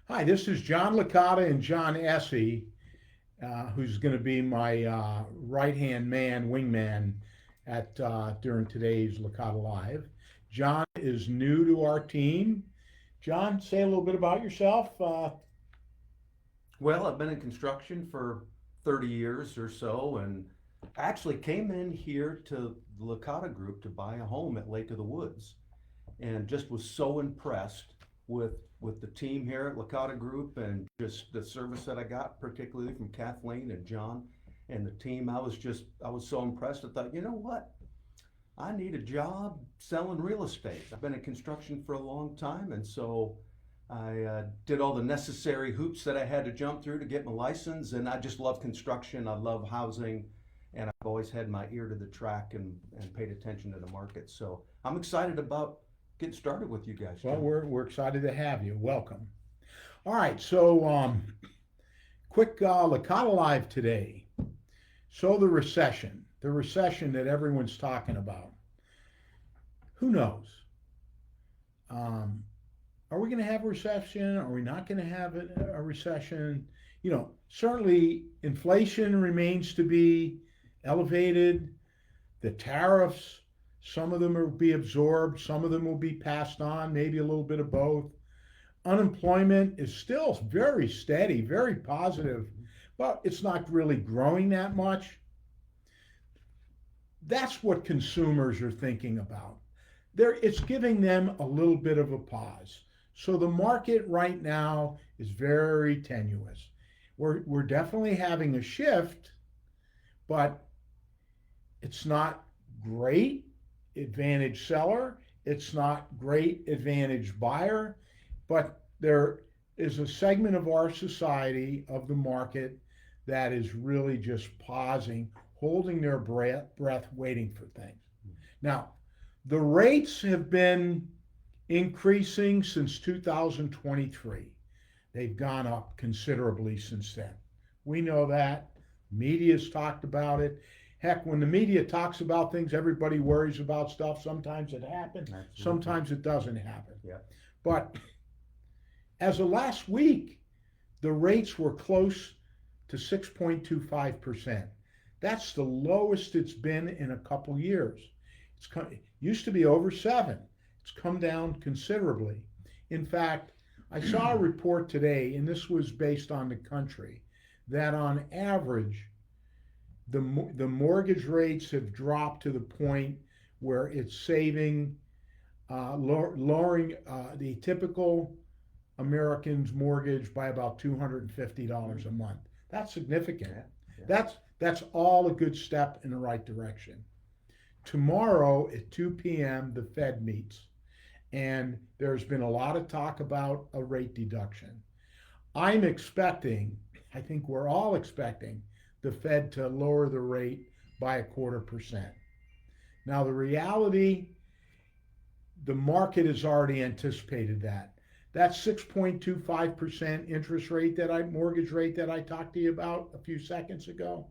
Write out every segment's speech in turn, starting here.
Hi, this is John Licata and John Essie, who's going to be my right-hand man, wingman, at during today's Licata Live. John is new to our team. John, say a little bit about yourself. Well, I've been in construction for 30 years or so, and I actually came in here to the Licata Group to buy a home at Lake of the Woods, and just was so impressed with the team here at Licata Group and just the service that I got, particularly from Kathleen and John and the team. I was so impressed. I thought, you know what? I need a job selling real estate. I've been in construction for a long time, and so I did all the necessary hoops that I had to jump through to get my license. And I just love construction. I love housing, and I've always had my ear to the track and paid attention to the market. So I'm excited about getting started with you guys, Well, John. we're excited to have you. Welcome. All right, so quick Licata Live today. So the recession that everyone's talking about. Who knows? Um, Are we going to have a recession? Are we not going to have a recession? Certainly inflation remains to be elevated. The tariffs, some of them will be absorbed, some of them will be passed on, maybe a little bit of both. Unemployment is still very steady, very positive, but it's not really growing that much. That's what consumers are thinking about. It's giving them a little bit of a pause. So the market right now is very tenuous. We're definitely having a shift, but it's not great advantage seller. It's not great advantage buyer, but there is a segment of our society, of the market, that is really just pausing, holding their breath, waiting for things. Now, the rates have been increasing since 2023. They've gone up considerably since then. We know that. Media's talked about it. Heck, when the media talks about things, everybody worries about stuff. Sometimes it happens, Absolutely. sometimes it doesn't happen. Yeah. But as of last week, the rates were close to 6.25%. That's the lowest it's been in a couple years. It used to be over 7. It's come down considerably. In fact, I saw a report today, and this was based on the country, that on average, the mortgage rates have dropped to the point where it's saving, lowering the typical American's mortgage by about $250 a month. That's significant. Yeah. Yeah. That's all a good step in the right direction. Tomorrow at 2 p.m., the Fed meets, and there's been a lot of talk about a rate deduction. I'm expecting, I think we're all expecting, the Fed to lower the rate by 0.25%. Now, the reality, the market has already anticipated that. That 6.25% interest rate mortgage rate that I talked to you about a few seconds ago,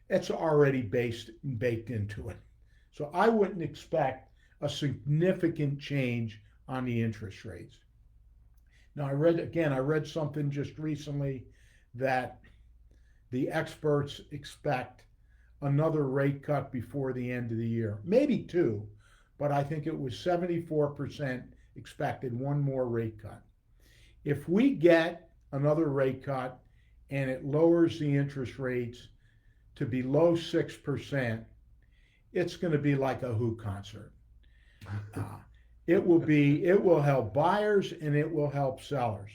it's already baked into it. So I wouldn't expect a significant change on the interest rates. Now I read something just recently that the experts expect another rate cut before the end of the year, maybe two, but I think it was 74% expected one more rate cut. If we get another rate cut and it lowers the interest rates to below 6%, it's going to be like a Who concert. Uh, it will help buyers and it will help sellers.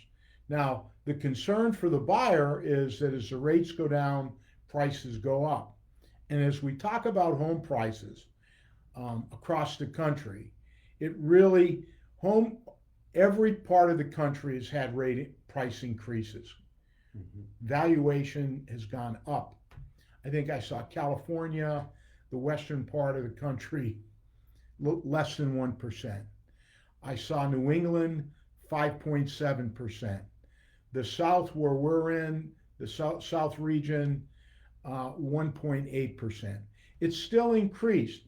Now, the concern for the buyer is that as the rates go down, prices go up. And as we talk about home prices across the country, it really, home, every part of the country has had price increases. Mhm. Valuation has gone up. I think I saw California, the western part of the country, less than 1%. I saw New England, 5.7%. The South, where we're in, the South region, 1.8%. It's still increased.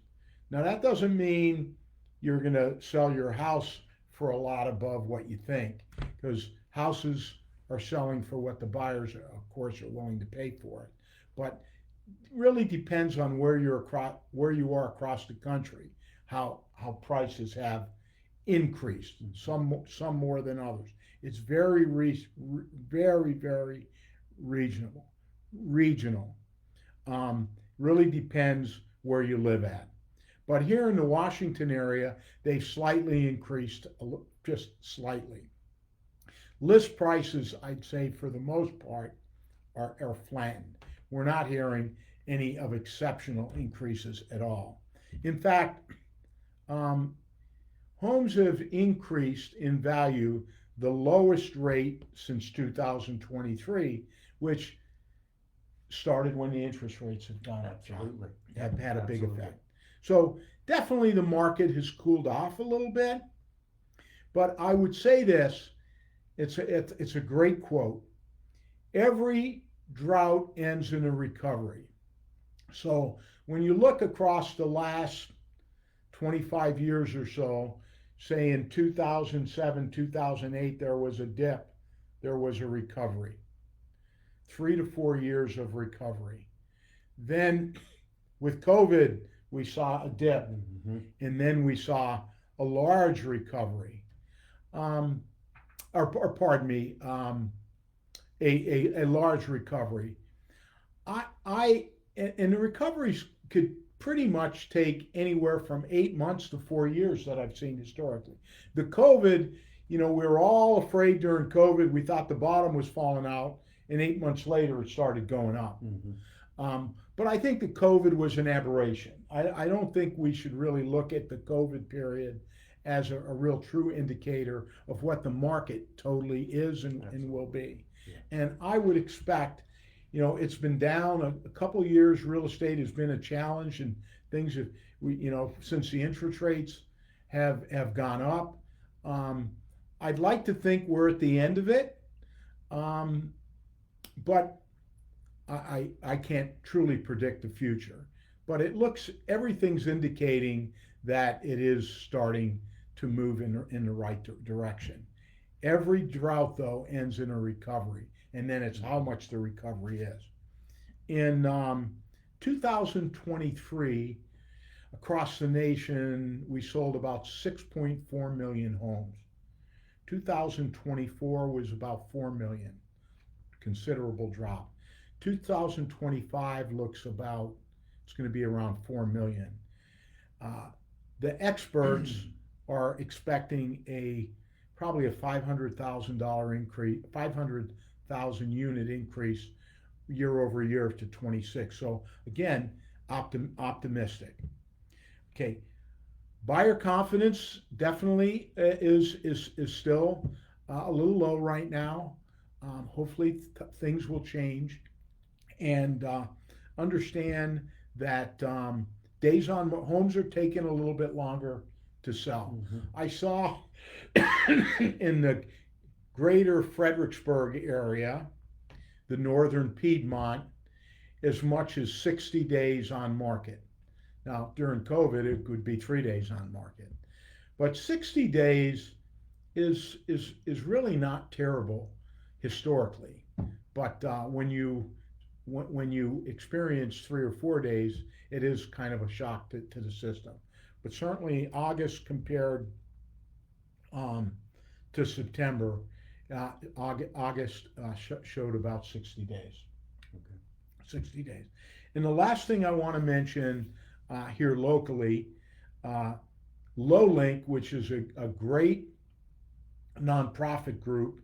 Now, that doesn't mean you're going to sell your house for a lot above what you think, because houses are selling for what the buyers, of course, are willing to pay for it. But really depends on where you are across the country, how prices have increased. Some more than others. It's very regional. Regional. Really depends where you live at. But here in the Washington area, they slightly increased, just slightly. List prices, I'd say, for the most part, are flattened. We're not hearing any of exceptional increases at all. In fact, um, homes have increased in value the lowest rate since 2023, which started when the interest rates have gone up. Absolutely. Have had a big Absolutely. effect. So definitely the market has cooled off a little bit, but I would say this, it's a great quote. Every drought ends in a recovery. So when you look across the last 25 years or so, say in 2007, 2008, there was a dip, there was a recovery, 3 to 4 years of recovery. Then with COVID, we saw a dip, Mm-hmm. and then we saw a large recovery. Um, or pardon me, a large recovery. I and the recoveries could pretty much take anywhere from 8 months to 4 years that I've seen historically. The COVID, we were all afraid during COVID. We thought the bottom was falling out, and 8 months later it started going up. Mm-hmm. But I think that COVID was an aberration. I don't think we should really look at the COVID period as a real true indicator of what the market totally is and will be. Yeah. And I would expect, it's been down a couple of years. Real estate has been a challenge, and things have, since the interest rates have gone up. Um, I'd like to think we're at the end of it, but I can't truly predict the future. But everything's indicating that it is starting to move in the right direction. Every drought, though, ends in a recovery, and then it's how much the recovery is. In 2023, across the nation, we sold about 6.4 million homes. 2024 was about 4 million, considerable drop. 2025 looks it's going to be around 4 million. Uh, the experts are expecting probably a $500,000 increase, 500,000 unit increase year over year to 26. So again, optimistic. Okay, buyer confidence definitely is still a little low right now. Hopefully things will change, and understand that days on homes are taking a little bit longer to sell. Mm-hmm. I saw in the greater Fredericksburg area, the northern Piedmont, as much as 60 days on market. Now, during COVID, it could be 3 days on market. But 60 days is really not terrible historically. But when you experience 3 or 4 days, it is kind of a shock to the system. But certainly August compared to September, August showed about 60 days. Okay. 60 days. And the last thing I want to mention here locally, Lowlink, which is a great nonprofit group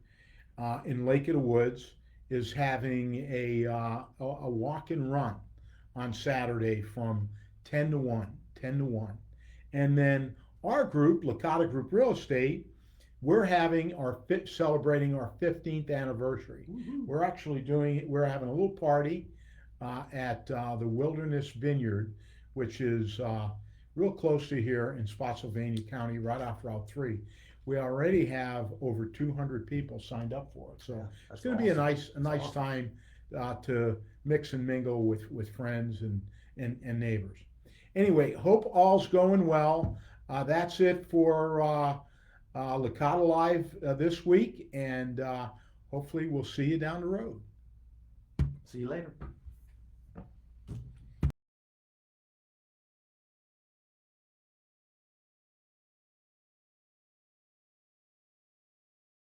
in Lake of the Woods, is having a walk and run on Saturday from 10 to 1, 10 to 1. And then our group, Licata Group Real Estate, we're celebrating our 15th anniversary. Woo-hoo. We're having a little party at the Wilderness Vineyard, which is real close to here in Spotsylvania County, right off Route 3. We already have over 200 people signed up for it. So it's going to be a nice awesome. time to mix and mingle with friends and neighbors. Anyway, hope all's going well. That's it for Licata Live this week, and hopefully we'll see you down the road. See you later.